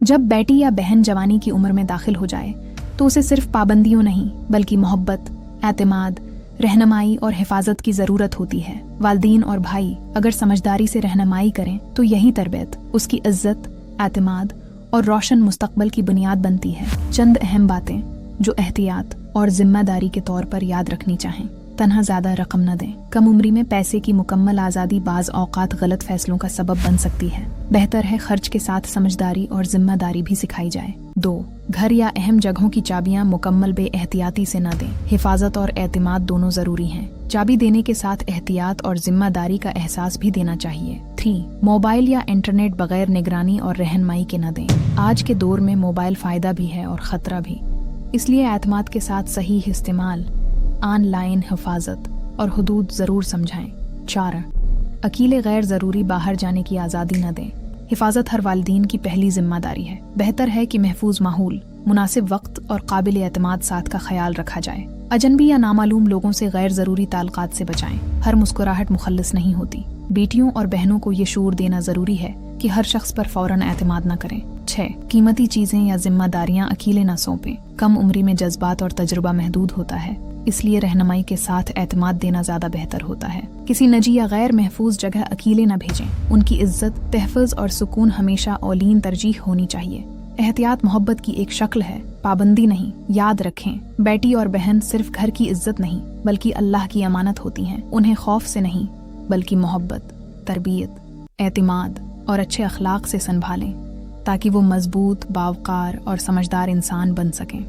जब बेटी या बहन जवानी की उम्र में दाखिल हो जाए तो उसे सिर्फ पाबंदियों नहीं बल्कि मोहब्बत, एतमाद, रहनुमाई और हिफाजत की ज़रूरत होती है। वालिदैन और भाई अगर समझदारी से रहनुमाई करें तो यही तरबियत उसकी इज्जत, एतमाद और रोशन मुस्तकबल की बुनियाद बनती है। चंद अहम बातें जो एहतियात और जिम्मेदारी के तौर पर याद रखनी चाहें। तन्हा ज़्यादा रकम न दें। कम उम्री में पैसे की मुकम्मल आज़ादी बाज़ औक़ात गलत फैसलों का सबब बन सकती है। बेहतर है खर्च के साथ समझदारी और जिम्मेदारी भी सिखाई जाए। 2. घर या अहम जगहों की चाबियां मुकम्मल बेएहतियाती से न दें। हिफाजत और एतमाद दोनों ज़रूरी हैं। चाबी देने के साथ एहतियात और जिम्मेदारी का एहसास भी देना चाहिए। 3. मोबाइल या इंटरनेट बगैर निगरानी और रहनुमाई के न दें। आज के दौर में मोबाइल फ़ायदा भी है और ख़तरा भी, इसलिए एतमाद के साथ सही इस्तेमाल, ऑनलाइन हिफाजत और हुदूद ज़रूर समझाएं। 4. अकेले गैर ज़रूरी बाहर जाने की आज़ादी न दें। हिफाजत हर वालिदैन की पहली जिम्मेदारी है। बेहतर है कि महफूज माहौल, मुनासिब वक्त और काबिल एतमाद साथ का ख्याल रखा जाए। अजनबी या नामालूम लोगों से गैर ज़रूरी ताल्लुकात से बचाएं। हर मुस्कुराहट मुखल्लिस नहीं होती। बेटियों और बहनों को ये शूर देना ज़रूरी है कि हर शख्स पर फ़ौरन एतमाद न करें। 6. कीमती चीज़ें या जिम्मेदारियां अकेले न सौंपें। कम उम्री में जज्बात और तजुर्बा महदूद होता है, इसलिए रहनुमाई के साथ एतमाद देना ज़्यादा बेहतर होता है। किसी निजी या गैर महफूज जगह अकेले न भेजें। उनकी इज्जत, तहफ़्फ़ुज़ और सुकून हमेशा औलीन तरजीह होनी चाहिए। एहतियात मोहब्बत की एक शक्ल है, पाबंदी नहीं। याद रखें, बेटी और बहन सिर्फ घर की इज्जत नहीं बल्कि अल्लाह की अमानत होती हैं। उन्हें खौफ से नहीं बल्कि मोहब्बत, तरबियत, एतमाद और अच्छे अखलाक से संभालें ताकि वो मजबूत, बावकार और समझदार इंसान बन सकें।